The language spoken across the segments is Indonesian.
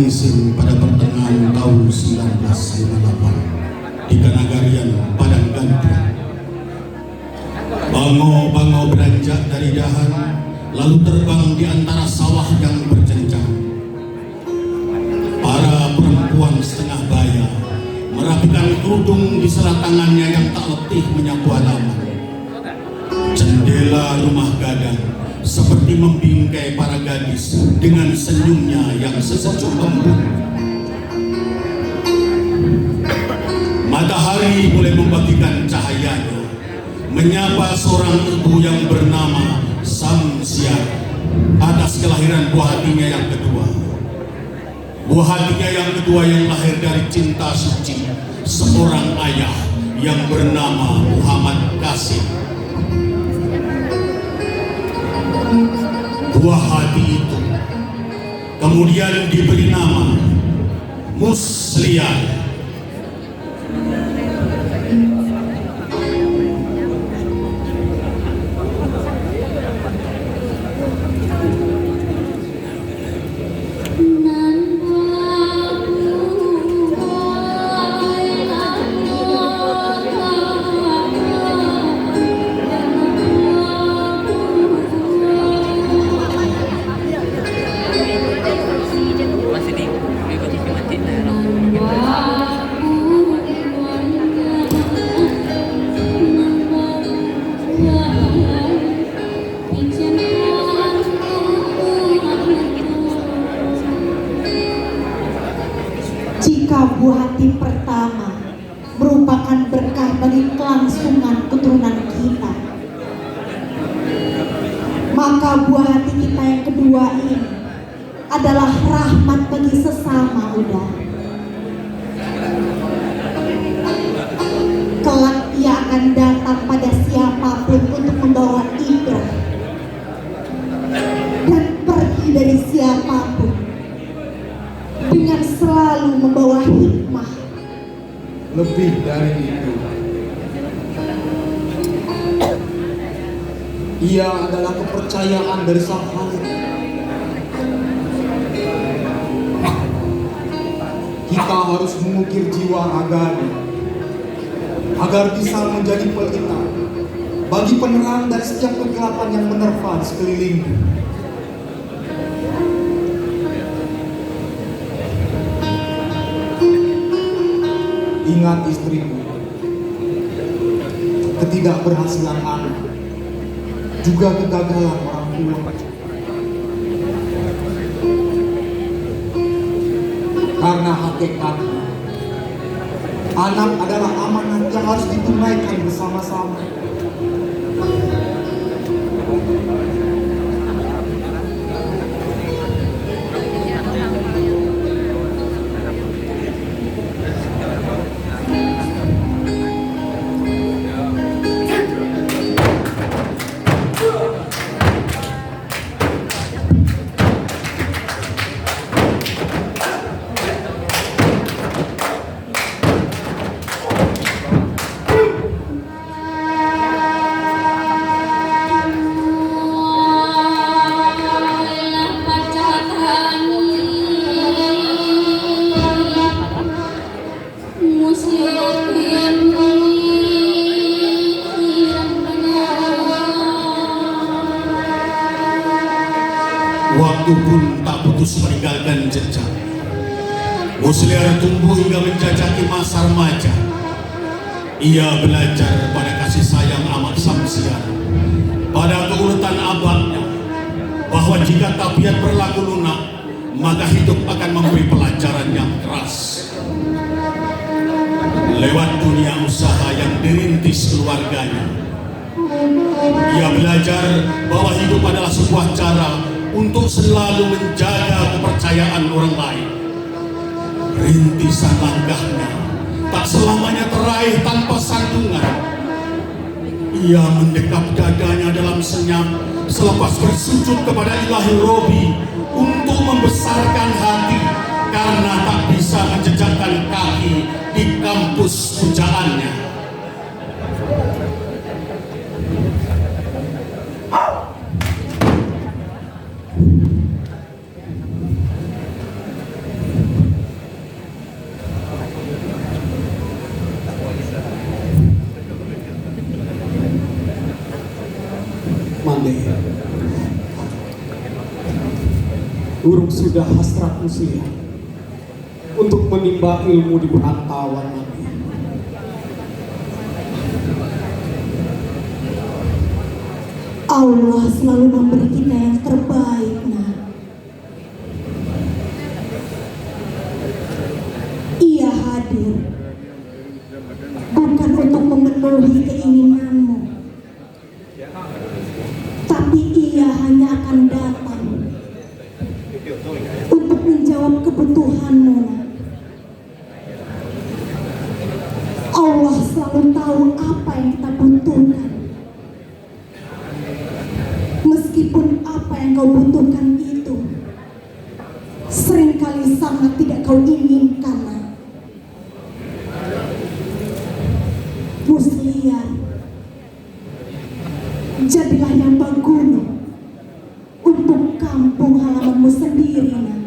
Geringsing pada pertengahan tahun 1958 di Kanagarian Padang Gantian. Bango-bango beranjak dari dahan lalu terbang di antara sawah yang berjenjang. Para perempuan setengah baya merapikan kerudung di sela tangannya yang tak letih menyapu halaman. Jendela rumah gadang seperti membingkai para gadis dengan senyumnya yang sesejuk lembut. Matahari mulai membagikan cahayanya, menyapa seorang ibu yang bernama Samsiar atas kelahiran buah hatinya yang kedua. Buah hatinya yang kedua yang lahir dari cinta suci seorang ayah yang bernama Muhammad Qasim. Buah hati itu kemudian diberi nama Musliah. Jika buah hati pertama merupakan berkah bagi kelangsungan keturunan kita, maka buah hati kita yang kedua ini adalah rahmat bagi sesama udah. Kelak ia akan datang pada siapapun untuk membawa ibrah dan pergi dari siapapun dengan selalu membawa hikmah. Lebih dari itu, ia adalah kepercayaan dari Sang Khalik. Kita harus mengukir jiwa agar bisa menjadi pelita bagi penerang dari setiap kegelapan yang menerpa di sekelilingnya. Ingat istrimu, ketidakberhasilan anak, juga kegagalan orang tua. Karena hakikatnya, anak adalah amanat yang harus ditunaikan bersama-sama. Waktu pun tak putus meninggalkan jejak. Musliah tumbuh hingga menjajaki masa remaja. Ia belajar pada kasih sayang amat Samsiar, pada keuletan abadnya, bahwa jika tabiat berlaku lunak, maka hidup akan memberi pelajaran yang keras. Lewat dunia usaha yang dirintis keluarganya, ia belajar bahwa hidup adalah sebuah cara untuk selalu menjaga kepercayaan orang lain. Rintisan langkahnya tak selamanya teraih tanpa sandungan. Ia mendekap dadanya dalam senyap selepas bersujud kepada Ilahi Robi untuk membesarkan hati karena tak bisa menjejakkan kaki di kampus pujaannya. Burung sudah hasrat usia untuk menimba ilmu di perantauan nanti. Allah selalu memberi kita yang terbaik, nah. Ia hadir bukan untuk memenuhi keinginanmu, tapi ia hanya akan datang untuk menjawab kebutuhanmu, nah. Allah selalu tahu apa yang kita butuhkan. Meskipun apa yang kau butuhkan itu seringkali sangat tidak kau inginkan, nah. Musliah, jadilah yang berguna untuk kampung halamanmu sendiri, nah.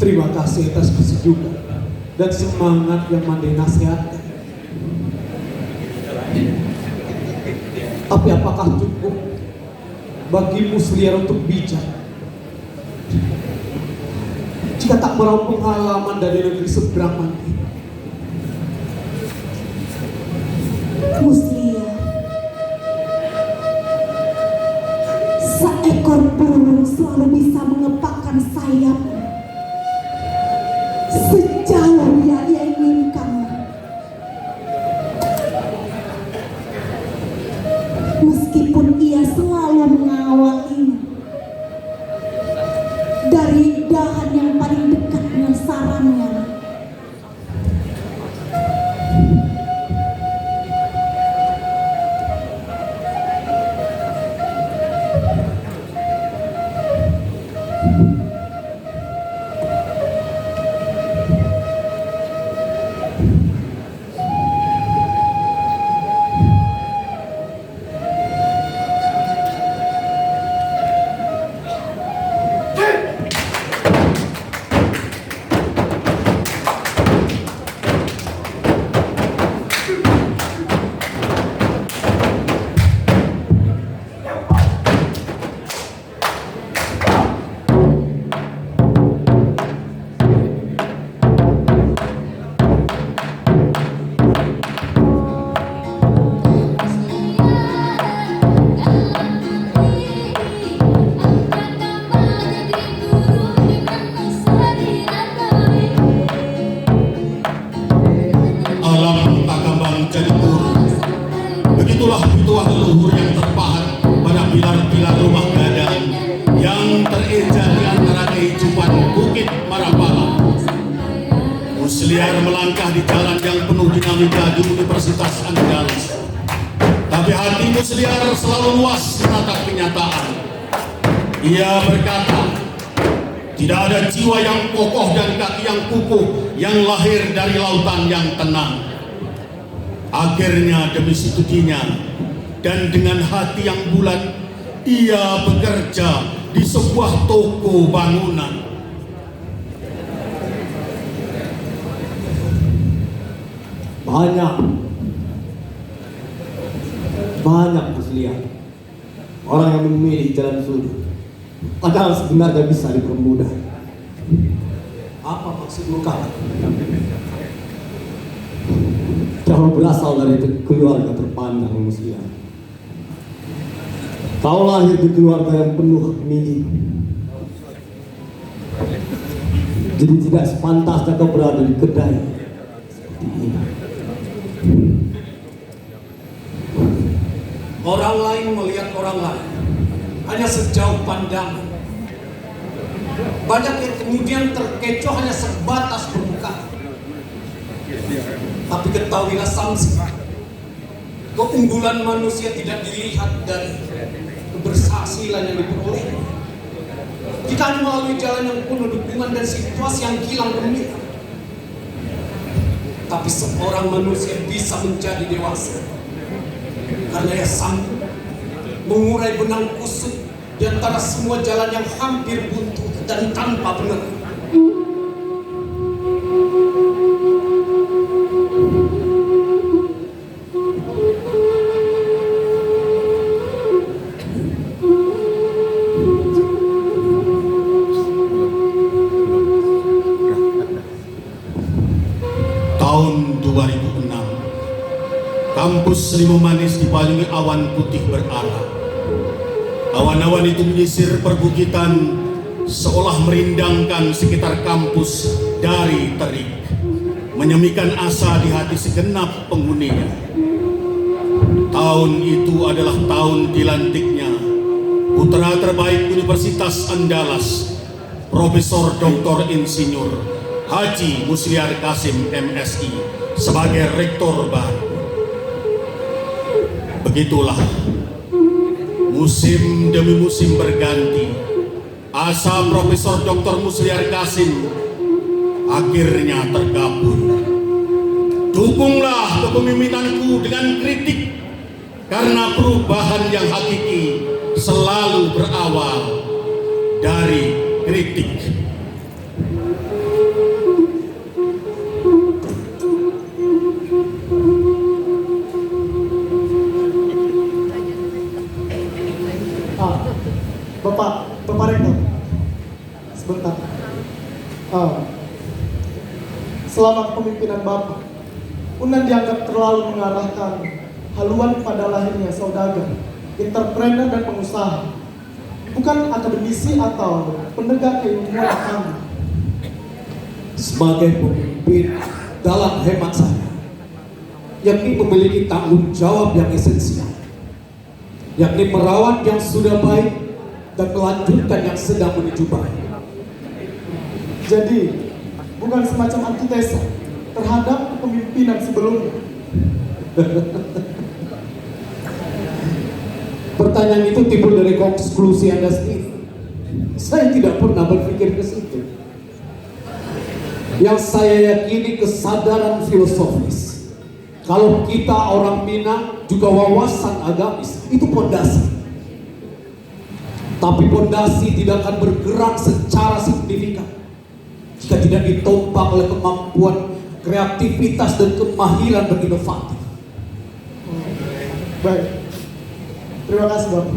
Terima kasih atas kesejukan dan semangat yang Mande nasihatkan. Tapi apakah cukup bagi Musliar untuk bijak jika tak meraup pengalaman dari negeri seberang nanti? Musliah, seekor burung selalu bisa mengepakkan sayapnya sejauh yang ia inginkan. Meskipun ia selalu mengawalinya dari dahan yang paling dekat dengan sarangnya. Begitulah ritual leluhur yang terpahat pada pilar-pilar rumah gadang yang tereja di antara kehidupan Bukit Marapala. Musliar melangkah di jalan yang penuh dinamika di Universitas Andalas. Tapi hati Musliar selalu luas menatap kenyataan. Ia berkata, tidak ada jiwa yang kokoh dan kaki yang kukuh yang lahir dari lautan yang tenang. Akhirnya demi studinya dan dengan hati yang bulat, ia bekerja di sebuah toko bangunan. Banyak Musliar orang yang memilih jalan sudut, padahal sebenarnya bisa dipermudah. Apa maksudmu, Kak? Kau berasal dari keluarga terpandang Musliar. Kau lahir di keluarga yang penuh mimpi. Jadi tidak sepantasnya kau berada di kedai seperti ini. Orang lain melihat orang lain hanya sejauh pandangan. Banyak yang kemudian terkecoh hanya sebatas permukaan. Tapi ketahuilah Samsi, keunggulan manusia tidak dilihat dari keberhasilan yang diperolehnya. Jika hanya melalui jalan yang penuh dukungan dan situasi yang gilang gemilang. Tapi seorang manusia bisa menjadi dewasa karena ia sanggup mengurai benang kusut di antara semua jalan yang hampir buntu dan tanpa penerang. Kampus Lima Manis dipayungi awan putih berarah. Awan-awan itu menyisir perbukitan seolah merindangkan sekitar kampus dari terik, menyemikan asa di hati segenap penghuninya. Tahun itu adalah tahun dilantiknya putra terbaik Universitas Andalas, Profesor Dr. Insinyur Haji Musliar Kasim MSI sebagai rektor baru. Begitulah musim demi musim berganti, asa Profesor Dr. Musliar Kasim akhirnya terkabul. Dukunglah kepemimpinanku dengan kritik, karena perubahan yang hakiki selalu berawal dari kritik. Bapak Rektor, sebentar. Selama kepemimpinan Bapak, Unan dianggap terlalu mengarahkan haluan pada lahirnya saudagar, entrepreneur dan pengusaha, bukan akademisi atau penegak keilmuan agama. Sebagai pemimpin, dalam hemat saya, yakni memiliki tanggung jawab yang esensial, yakni merawat yang sudah baik dan melanjutkan yang sedang menuju baik. Jadi, bukan semacam antitesa terhadap kepemimpinan sebelumnya. Pertanyaan itu timbul dari konklusi Anda sendiri. Saya tidak pernah berpikir ke situ. Yang saya yakini kesadaran filosofis. Kalau kita orang Minang juga wawasan agamis, itu pondasi. Tapi pondasi tidak akan bergerak secara signifikan jika tidak ditopang oleh kemampuan kreativitas dan kemahiran berinovatif. Baik, terima kasih Bapak.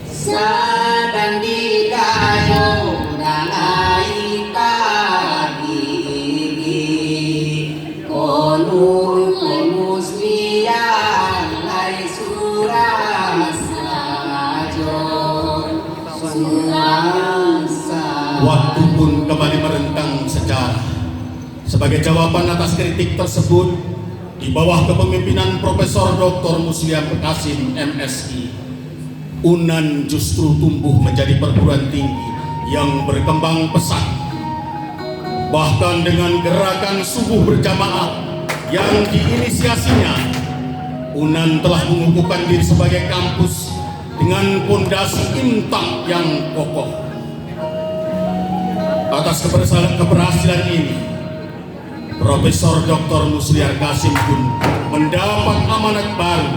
Sedang di kayu nalai pagi konun muslian lai Waktu pun kembali merentang sejarah. Sebagai jawaban atas kritik tersebut, di bawah kepemimpinan Profesor Dr. Musliar Kasim MSI, Unan justru tumbuh menjadi perguruan tinggi yang berkembang pesat. Bahkan dengan gerakan subuh berjamaah yang diinisiasinya, Unan telah mengukuhkan diri sebagai kampus dengan pondasi intak yang kokoh. Atas keberhasilan ini, Profesor Dr. Musliar Kasim pun mendapat amanat baru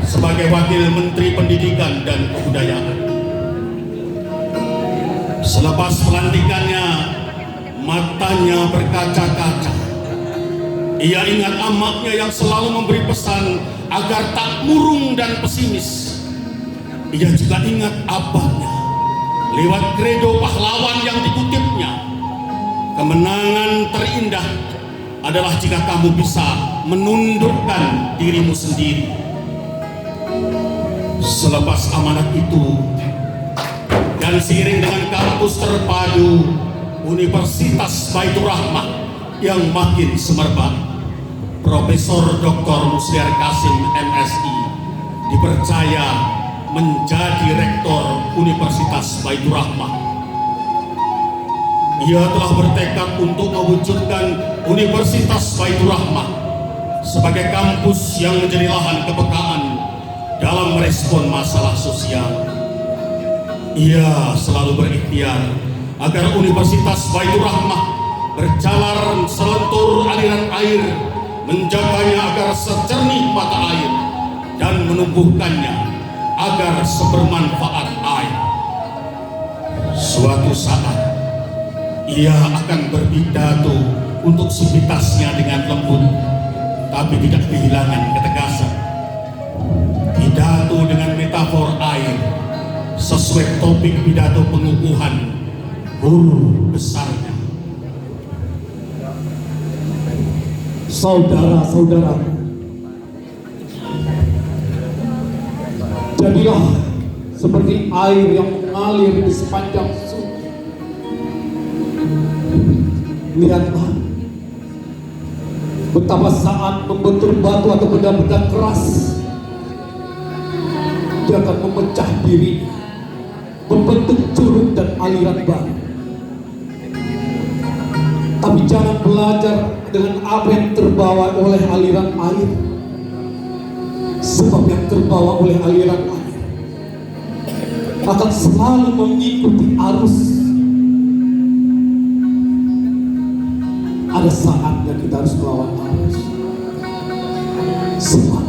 sebagai Wakil Menteri Pendidikan dan Kebudayaan. Selepas pelantikannya, matanya berkaca-kaca. Ia ingat amaknya yang selalu memberi pesan agar tak murung dan pesimis. Ia juga ingat abahnya lewat kredo pahlawan yang dikutipnya. Kemenangan terindah adalah jika kamu bisa menundukkan dirimu sendiri. Selepas amanat itu, dan seiring dengan kampus terpadu Universitas Baitur Rahmah yang makin semerbak, Profesor Dr. Musliar Kasim MSI dipercaya menjadi rektor Universitas Baitur Rahmah. Ia telah bertekad untuk mewujudkan Universitas Baitur Rahmah sebagai kampus yang menjadi lahan kepekaan dalam merespon masalah sosial. Ia selalu berikhtiar agar Universitas Baitur Rahmah berjalan selentur aliran air, menjaganya agar sejernih mata air, dan menumbuhkannya agar sebermanfaat air. Suatu saat, ia akan berpidato untuk sivitasnya dengan lembut, tapi tidak kehilangan ketegasan. Pidato dengan metafor air, sesuai topik pidato pengukuhan guru besarnya. Saudara-saudara, Jadilah seperti air yang mengalir di sepanjang sungai. Lihatlah betapa saat membentur batu atau benda-benda keras, dia akan memecah diri, membentuk curug dan aliran baru. Tapi jangan belajar dengan apa yang terbawa oleh aliran air, sebab yang terbawa oleh aliran air akan selalu mengikuti arus. Ada saatnya kita harus melawan arus. Sebab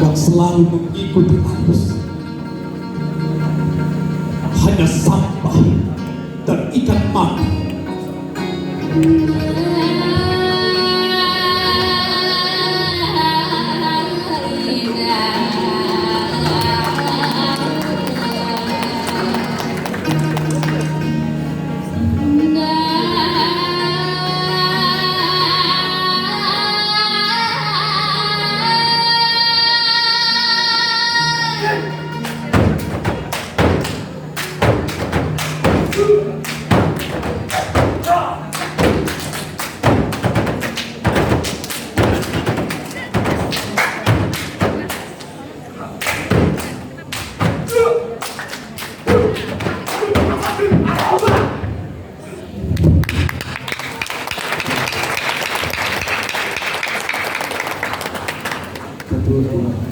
yang selalu mengikuti arus hanya sampah dan ikan mati. Betul.